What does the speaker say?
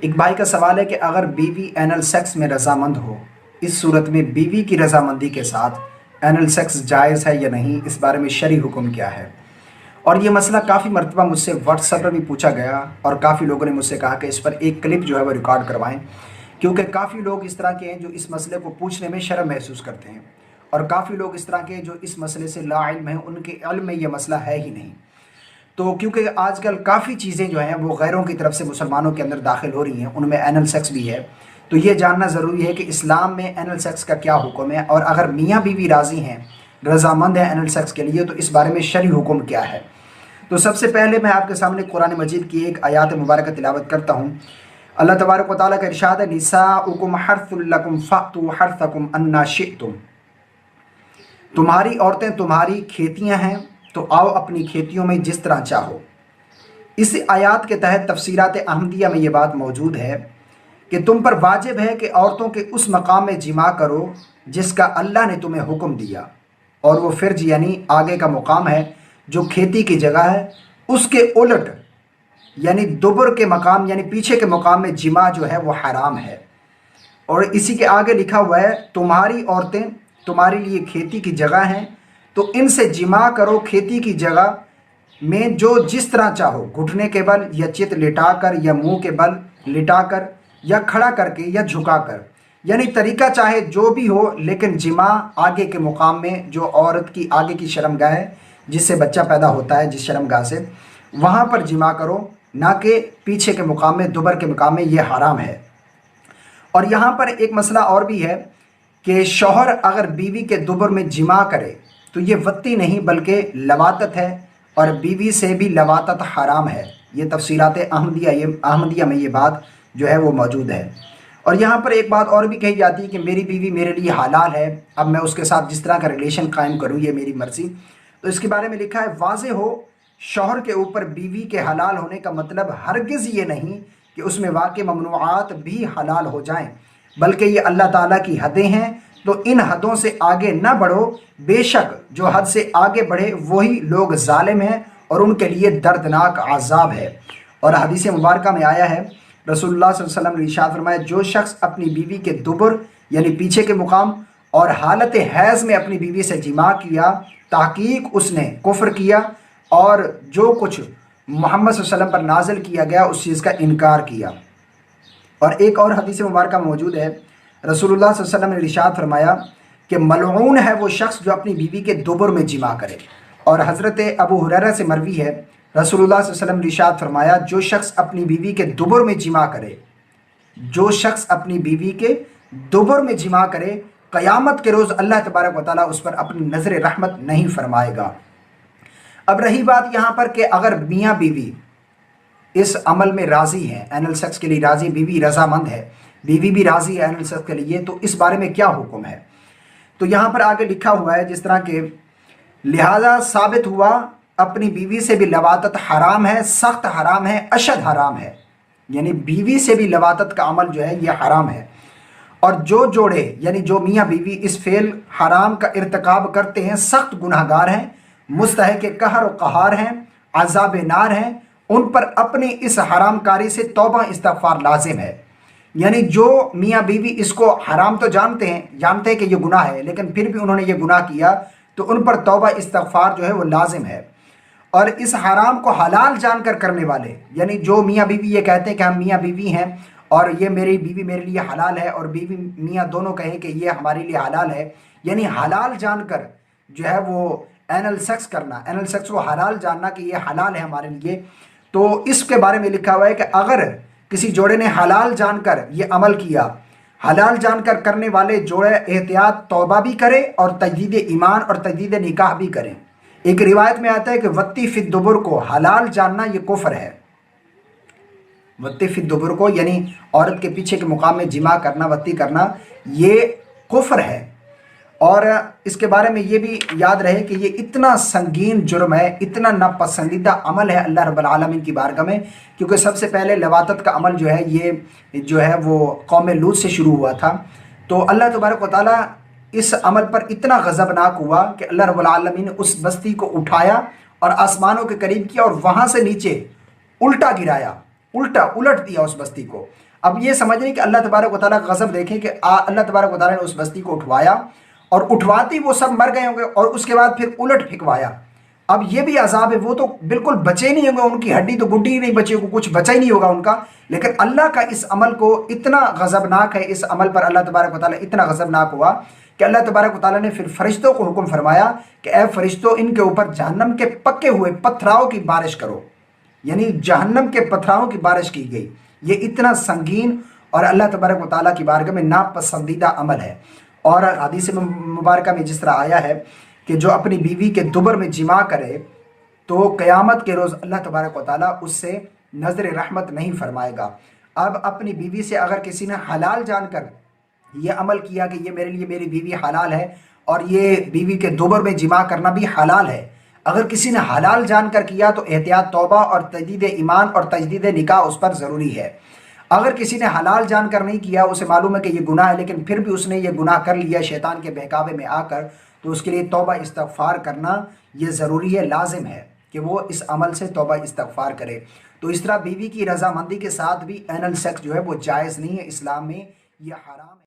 ایک بھائی کا سوال ہے کہ اگر بیوی اینل سیکس میں رضامند ہو، اس صورت میں بیوی کی رضامندی کے ساتھ اینل سیکس جائز ہے یا نہیں، اس بارے میں شرعی حکم کیا ہے؟ اور یہ مسئلہ کافی مرتبہ مجھ سے واٹس ایپ پر بھی پوچھا گیا اور کافی لوگوں نے مجھ سے کہا کہ اس پر ایک کلپ جو ہے وہ ریکارڈ کروائیں، کیونکہ کافی لوگ اس طرح کے ہیں جو اس مسئلے کو پوچھنے میں شرم محسوس کرتے ہیں، اور کافی لوگ اس طرح کے جو اس مسئلے سے لا علم ہیں، ان کے علم میں یہ مسئلہ ہے ہی نہیں۔ تو کیونکہ آج کل کافی چیزیں جو ہیں وہ غیروں کی طرف سے مسلمانوں کے اندر داخل ہو رہی ہیں، ان میں اینل سیکس بھی ہے، تو یہ جاننا ضروری ہے کہ اسلام میں اینل سیکس کا کیا حکم ہے، اور اگر میاں بیوی راضی ہیں، رضامند ہیں اینل سیکس کے لیے، تو اس بارے میں شرعی حکم کیا ہے۔ تو سب سے پہلے میں آپ کے سامنے قرآن مجید کی ایک آیات مبارکہ تلاوت کرتا ہوں۔ اللہ تبارک و تعالیٰ کا ارشاد ہے، نساؤکم حرث لکم فأتوا حرثکم انا شئتم، تمہاری عورتیں تمہاری کھیتیاں ہیں، تو آؤ اپنی کھیتیوں میں جس طرح چاہو۔ اس آیات کے تحت تفسیرات احمدیہ میں یہ بات موجود ہے کہ تم پر واجب ہے کہ عورتوں کے اس مقام میں جماع کرو جس کا اللہ نے تمہیں حکم دیا، اور وہ فرج یعنی آگے کا مقام ہے جو کھیتی کی جگہ ہے، اس کے الٹ یعنی دبر کے مقام یعنی پیچھے کے مقام میں جماع جو ہے وہ حرام ہے۔ اور اسی کے آگے لکھا ہوا ہے، تمہاری عورتیں تمہارے لیے کھیتی کی جگہ ہیں، تو ان سے جماع کرو کھیتی کی جگہ میں جو جس طرح چاہو، گھٹنے کے بل یا چت لٹا کر یا منہ کے بل لٹا کر یا کھڑا کر کے یا جھکا کر، یعنی طریقہ چاہے جو بھی ہو، لیکن جماع آگے کے مقام میں جو عورت کی آگے کی شرمگاہ ہے جس سے بچہ پیدا ہوتا ہے، جس شرمگاہ سے، وہاں پر جماع کرو، نہ کہ پیچھے کے مقام میں، دبر کے مقام میں، یہ حرام ہے۔ اور یہاں پر ایک مسئلہ اور بھی ہے کہ شوہر اگر بیوی کے دبر میں جماع کرے تو یہ وطی نہیں بلکہ لواطت ہے، اور بیوی سے بھی لواطت حرام ہے۔ یہ تفصیلات احمدیہ میں یہ بات جو ہے وہ موجود ہے۔ اور یہاں پر ایک بات اور بھی کہی جاتی ہے کہ میری بیوی میرے لیے حلال ہے، اب میں اس کے ساتھ جس طرح کا ریلیشن قائم کروں یہ میری مرضی۔ تو اس کے بارے میں لکھا ہے، واضح ہو شوہر کے اوپر بیوی کے حلال ہونے کا مطلب ہرگز یہ نہیں کہ اس میں واقع ممنوعات بھی حلال ہو جائیں، بلکہ یہ اللہ تعالیٰ کی حدیں ہیں، تو ان حدوں سے آگے نہ بڑھو، بے شک جو حد سے آگے بڑھے وہی لوگ ظالم ہیں، اور ان کے لیے دردناک عذاب ہے۔ اور حدیث مبارکہ میں آیا ہے، رسول اللہ صلی اللہ علیہ وسلم نے ارشاد فرمایا، جو شخص اپنی بیوی کے دبر یعنی پیچھے کے مقام اور حالت حیض میں اپنی بیوی سے جماع کیا، تحقیق اس نے کفر کیا، اور جو کچھ محمد صلی اللہ علیہ وسلم پر نازل کیا گیا اس چیز کا انکار کیا۔ اور ایک اور حدیث مبارکہ موجود ہے، رسول اللہ صلی اللہ علیہ وسلم نے ارشاد فرمایا کہ ملعون ہے وہ شخص جو اپنی بیوی کے دبر میں جماع کرے۔ اور حضرت ابو ہریرہ سے مروی ہے، رسول اللہ صلی اللہ علیہ وسلم نے ارشاد فرمایا، جو شخص اپنی بیوی کے دبر میں جماع کرے، جو شخص اپنی بیوی کے دبر میں جماع کرے، قیامت کے روز اللہ تبارک و تعالیٰ اس پر اپنی نظر رحمت نہیں فرمائے گا۔ اب رہی بات یہاں پر کہ اگر میاں بیوی اس عمل میں راضی ہیں، اینل سیکس کے لیے راضی، بیوی رضامند ہے، بیوی بھی راضی ہے اینل سیکس کے لیے، تو اس بارے میں کیا حکم ہے؟ تو یہاں پر آگے لکھا ہوا ہے جس طرح کہ لہذا ثابت ہوا اپنی بیوی سے بھی لواطت حرام ہے، سخت حرام ہے، اشد حرام ہے، یعنی بیوی سے بھی لواطت کا عمل جو ہے یہ حرام ہے۔ اور جو جوڑے یعنی جو میاں بیوی اس فعل حرام کا ارتکاب کرتے ہیں سخت گناہ گار ہیں، مستحق قہر و قہار ہیں، عذاب نار ہیں، ان پر اپنی اس حرام کاری سے توبہ استغفار لازم ہے۔ یعنی جو میاں بیوی اس کو حرام تو جانتے ہیں کہ یہ گناہ ہے، لیکن پھر بھی انہوں نے یہ گناہ کیا، تو ان پر توبہ استغفار جو ہے وہ لازم ہے۔ اور اس حرام کو حلال جان کر کرنے والے، یعنی جو میاں بیوی یہ کہتے ہیں کہ ہم میاں بیوی ہیں اور یہ میری بیوی میرے لیے حلال ہے، اور بیوی میاں دونوں کہیں کہ یہ ہمارے لیے حلال ہے، یعنی حلال جان کر جو ہے وہ اینل سیکس کرنا، اینل سیکس کو حلال جاننا کہ یہ حلال ہے ہمارے لیے، تو اس کے بارے میں لکھا ہوا ہے کہ اگر کسی جوڑے نے حلال جان کر یہ عمل کیا، حلال جان کر کرنے والے جوڑے احتیاط توبہ بھی کرے اور تجدید ایمان اور تجدید نکاح بھی کریں۔ ایک روایت میں آتا ہے کہ وطی فی الدبر کو حلال جاننا یہ کفر ہے۔ وطی فی الدبر کو یعنی عورت کے پیچھے کے مقام میں جماع کرنا، وطی کرنا، یہ کفر ہے۔ اور اس کے بارے میں یہ بھی یاد رہے کہ یہ اتنا سنگین جرم ہے، اتنا ناپسندیدہ عمل ہے اللہ رب العالمین کی بارگاہ میں، کیونکہ سب سے پہلے لواطت کا عمل جو ہے یہ جو ہے وہ قوم لوط سے شروع ہوا تھا۔ تو اللہ تبارک و تعالیٰ اس عمل پر اتنا غضبناک ہوا کہ اللہ رب العالمین نے اس بستی کو اٹھایا اور آسمانوں کے قریب کیا اور وہاں سے نیچے الٹا گرایا، الٹا الٹ دیا اس بستی کو۔ اب یہ سمجھیں کہ اللہ تبارک و تعالیٰ کا غضب دیکھیں کہ اللہ تبارک و تعالیٰ نے اس بستی کو اٹھوایا اور اٹھواتی وہ سب مر گئے ہوں گے، اور اس کے بعد پھر الٹ پھکوایا۔ اب یہ بھی عذاب ہے، وہ تو بالکل بچے نہیں ہوں گے، ان کی ہڈی تو گڈی ہی نہیں بچے ہوگی، کچھ بچا ہی نہیں ہوگا ان کا۔ لیکن اللہ کا اس عمل کو اتنا غضبناک ہے، اس عمل پر اللہ تبارک و تعالیٰ اتنا غضبناک ہوا کہ اللہ تبارک و تعالیٰ نے پھر فرشتوں کو حکم فرمایا کہ اے فرشتوں، ان کے اوپر جہنم کے پکے ہوئے پتھراؤں کی بارش کرو، یعنی جہنم کے پتھراؤں کی بارش کی گئی۔ یہ اتنا سنگین اور اللہ تبارک و تعالیٰ کی بارگاہ میں ناپسندیدہ عمل ہے۔ اور حدیث مبارکہ میں جس طرح آیا ہے کہ جو اپنی بیوی کے دبر میں جماع کرے تو قیامت کے روز اللہ تبارک و تعالیٰ اس سے نظر رحمت نہیں فرمائے گا۔ اب اپنی بیوی سے اگر کسی نے حلال جان کر یہ عمل کیا کہ یہ میرے لیے میری بیوی حلال ہے، اور یہ بیوی کے دبر میں جماع کرنا بھی حلال ہے، اگر کسی نے حلال جان کر کیا تو احتیاط توبہ اور تجدید ایمان اور تجدید نکاح اس پر ضروری ہے۔ اگر کسی نے حلال جان کر نہیں کیا، اسے معلوم ہے کہ یہ گناہ ہے، لیکن پھر بھی اس نے یہ گناہ کر لیا شیطان کے بہکاوے میں آ کر، تو اس کے لیے توبہ استغفار کرنا یہ ضروری ہے، لازم ہے کہ وہ اس عمل سے توبہ استغفار کرے۔ تو اس طرح بیوی کی رضامندی کے ساتھ بھی اینل سیکس جو ہے وہ جائز نہیں ہے، اسلام میں یہ حرام ہے۔